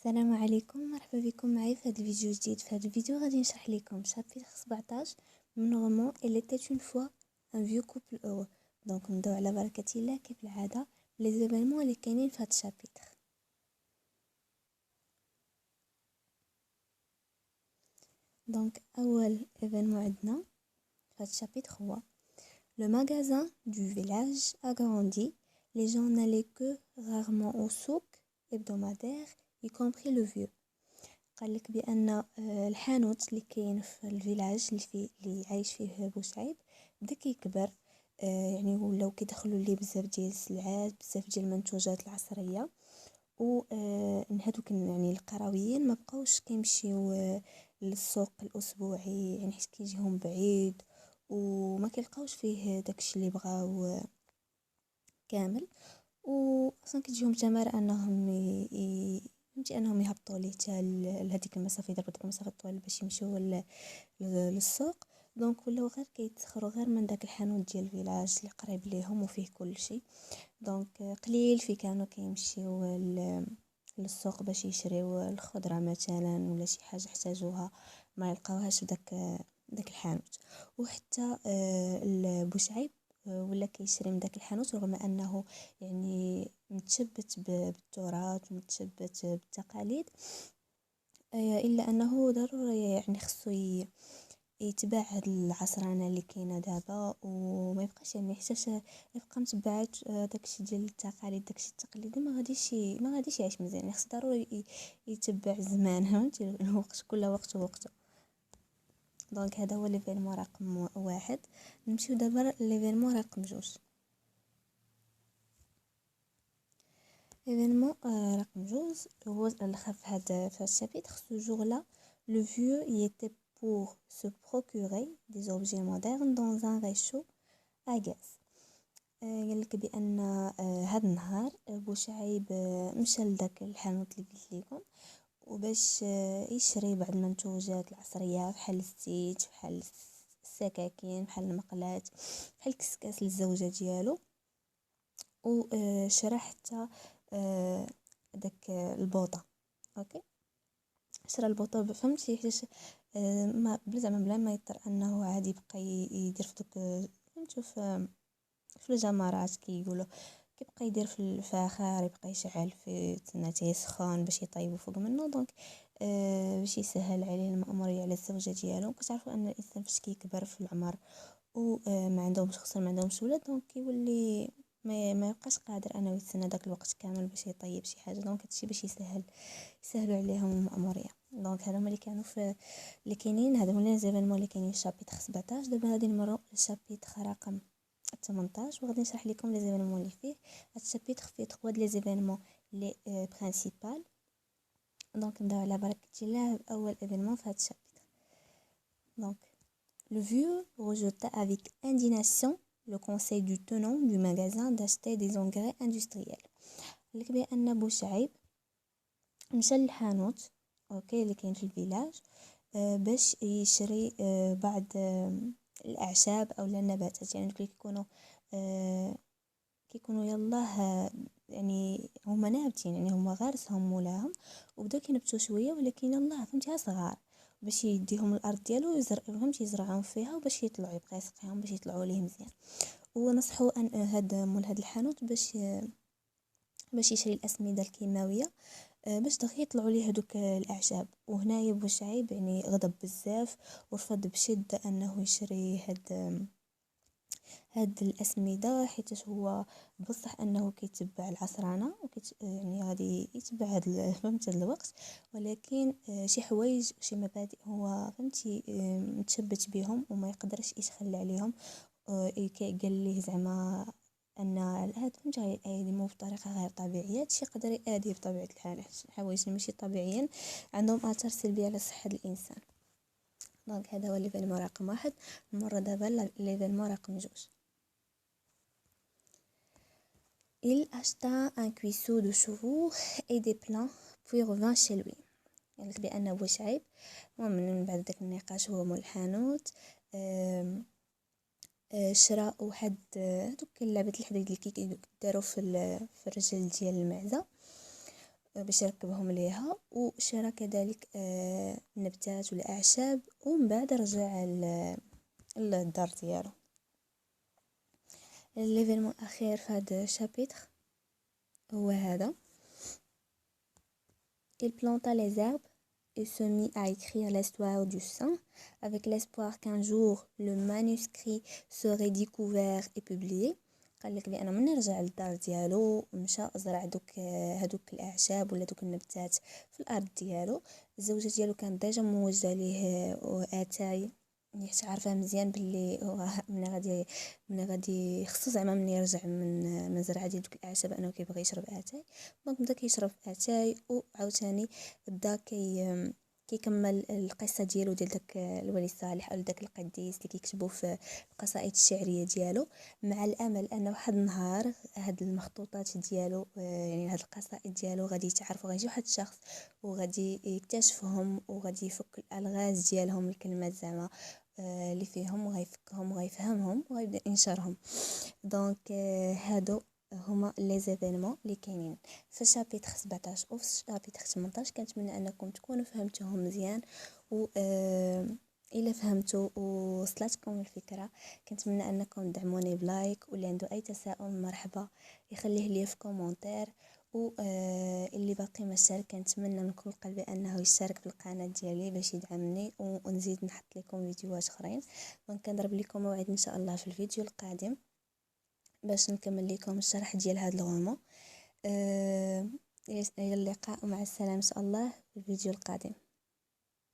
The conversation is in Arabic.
السلام عليكم، مرحبا بكم معي في هذا الفيديو جديد. في هذا الفيديو غادي نشرح لكم شابتر 17 من رومان Elle était une fois un vieux couple heureux. دونك نبداو على بركة الله كيف العادة لي زيفينمون اللي كاينين في هذا الشابتر. دونك اول ايفينمون عندنا في هذا الشابتر هو Le magasin du village a grandi. Les gens n'allaient que rarement au souk hebdomadaire, y compris le vieux. قال لك بان الحانوت اللي كاين في الفيلاج اللي عايش فيه بوسعيد بدا كيكبر. يعني ولاو كيدخلوا ليه بزاف ديال السلعات، بزاف ديال المنتوجات العصريه، و هادوك يعني القرويين ما بقاوش كيمشيو للسوق الاسبوعي، يعني حيت كيجيهم بعيد وما كيلقاوش فيه داكشي اللي بغاو كامل. و اصلا كتجيهم تمار انهم فهمتي انهم يهبطوا ليه حتى لهذيك المسافه، يضربوا ديك المسافه طويله باش يمشيو للسوق. دونك ولاو غير كيتسخروا غير من داك الحانوت ديال الفيلاج اللي قريب ليهم وفيه كل شيء. دونك قليل في كانوا كيمشيو للسوق باش يشريو الخضره مثلا ولا شي حاجه احتاجوها ما يلقاوهاش في داك الحانوت. وحتى بوشعيب ولا كيشري من داك الحانوت رغم انه يعني متشبت بالتراث ومتشبت بالتقاليد، الا انه ضروري يعني خصو يتبع هاد العصرانه اللي كاينه دابا وما يبقاش يعني حتى يبقى متبعات داكشي ديال التقاليد، داكشي التقليدي ما غاديش يعيش مزيان. يعني خص ضروري يتبع الزمان، فهمتي، الوقت كل وقت ووقته. دونك هذا هو ليفينمون رقم 1. نمشيو دابا ليفينمون رقم 2. événement رقم 2 هو الخف في الشابيتر. ce jour-là le vieux y était pour se procurer des objets modernes dans un réchaud à gaz. قالك بان هذا النهار بوشعيب مشى لداك الحانوت اللي قلت لكم وباش يشري بعض المنتوجات العصريه بحال الزيت، بحال السكاكين، بحال المقلاة، بحال الكسكاس للزوجه ديالو. وشرى حتى داك البوطه. اوكي، شرى البوطه فهمتي حيت ما بلا ما يضطر انه عادي يبقى يدير في دوك فهمتوا في الجمرات كيقولوا كيبقى يدير في الفخار، يبقى يشعل في تنات يسخن باش يطيبوا فوق منه. دونك باش يسهل عليه المأمورية على الزوجة ديالو. كتعرفوا ان الانسان فاش كيكبر في العمر وما عندهمش خصوصا ما عندهمش ولاد، دونك كيولي ما يبقاش قادر انه يتسنى داك الوقت كامل باش يطيب شي حاجه. دونك هادشي باش يسهلوا عليهم المأمورية. دونك هادو هما اللي كانوا في اللي كاينين، هادو هما لي زيفينمون اللي كاينين في شابيتر 17. دابا غادي نمروا للشابيتر رقم 18 وغادي نشرح لكم لي زيفينمون اللي فيه. هاد الشابيتر فيه 3 ديال لي زيفينمون لي برينسيبال. دونك نبداو على بركه الله اول ايفينمون في هاد الشابيتر. دونك le vieux rejeta avec indignation le conseil du tenant du magasin d'acheter des engrais industriels. قالك بان بوشعيب مشى للحانوت اوكي اللي كاين في الفيلاج باش يشري بعض الاعشاب او النباتات، يعني اللي كيكونوا يلاه يعني هما نابتين، يعني هما غارسهم مولاهم وبداو كينبتوا شويه، ولكن يلاه فهمتي صغار باش يديهم الارض ديالو فهمتي يزرعهم فيها وباش يطلعوا يبقى يسقيهم باش يطلعوا ليه مزيان. ونصحوا ان مول هذا الحانوت باش يشري الاسمده الكيماويه باش دغيا يطلعوا ليه هذوك الاعشاب. وهنايا بوشعيب يعني غضب بزاف ورفض بشده انه يشري هاد الاسمده، حيت هو بصح انه كيتبع العصرانه يعني غادي يتبع فهمت هاد الوقت، ولكن شي حوايج شي مبادئ هو فهمتي متشبت بهم وما يقدرش يتخلى عليهم. قال ليه زعما ان هاد فهمتي غيقدموا بطريقه غير طبيعيه، هادشي يقدر يؤدي بطبيعه الحال حوايج ماشي طبيعيين عندهم اثار سلبيه على صحه الانسان. دونك هذا هو ليفينمون رقم 1. نمر دابا ليفينمون رقم 2. Il acheta un cuisseau de chevaux et des plats puis revint chez lui. قالك بان بوشعيب من بعد داك النقاش هو مول الحانوت شرا واحد دوك اللعبه الحديد اللي كيداروا في الرجل ديال المعزه. باش يركبهم ليها، وشرى كذلك النباتات والاعشاب، ومن بعد رجع للدار ديالو. ليفينمون اخير في هذا الشابيتر هو هذا: il planta les arbres et se mit à écrire l'histoire du saint avec l'espoir qu'un jour le manuscrit serait découvert et publié. قال لك بان من رجع للدار ديالو ومشى زرع هذوك الاعشاب ولا دوك النباتات في الارض ديالو. الزوجه ديالو كانت ديجا موجده ليه اتاي، يعني عارفه مزيان باللي من غادي خصو زعما من يرجع من زرعه ديال دوك الاعشاب انه كيبغي يشرب اتاي. دونك بدا كيشرب اتاي، وعاوتاني بدا كيكمل القصه ديالو ديال داك الولي الصالح او داك القديس اللي كيكتبوا في القصائد الشعريه ديالو، مع الامل ان واحد النهار هاد المخطوطات ديالو يعني هاد القصائد ديالو غادي يتعرفوا، غيجي واحد الشخص وغادي يكتشفهم وغادي يفك الالغاز ديالهم، الكلمات زعما اللي فيهم، وغيفكهم وغيفهمهم وغيبدا ينشرهم. دونك هادو هما لي زيفينمون اللي كاينين في شابيتر 17 و في شابيتر 18. كنتمنى انكم تكونوا فهمتوهم مزيان، و الا فهمتوا ووصلتكم الفكره كنتمنى انكم تدعموني بلايك، واللي عنده اي تساؤل مرحبا يخليه لي في كومونتير، و اللي باقي ما اشترك كنتمنى من كل قلبي انه يشترك في القناه ديالي باش يدعمني ونزيد نحط لكم فيديوهات اخرين. كنضرب لكم موعد ان شاء الله في الفيديو القادم باش نكمل لكم الشرح ديال هذا الغومون. الى اللقاء ومع السلامه ان شاء الله في الفيديو القادم.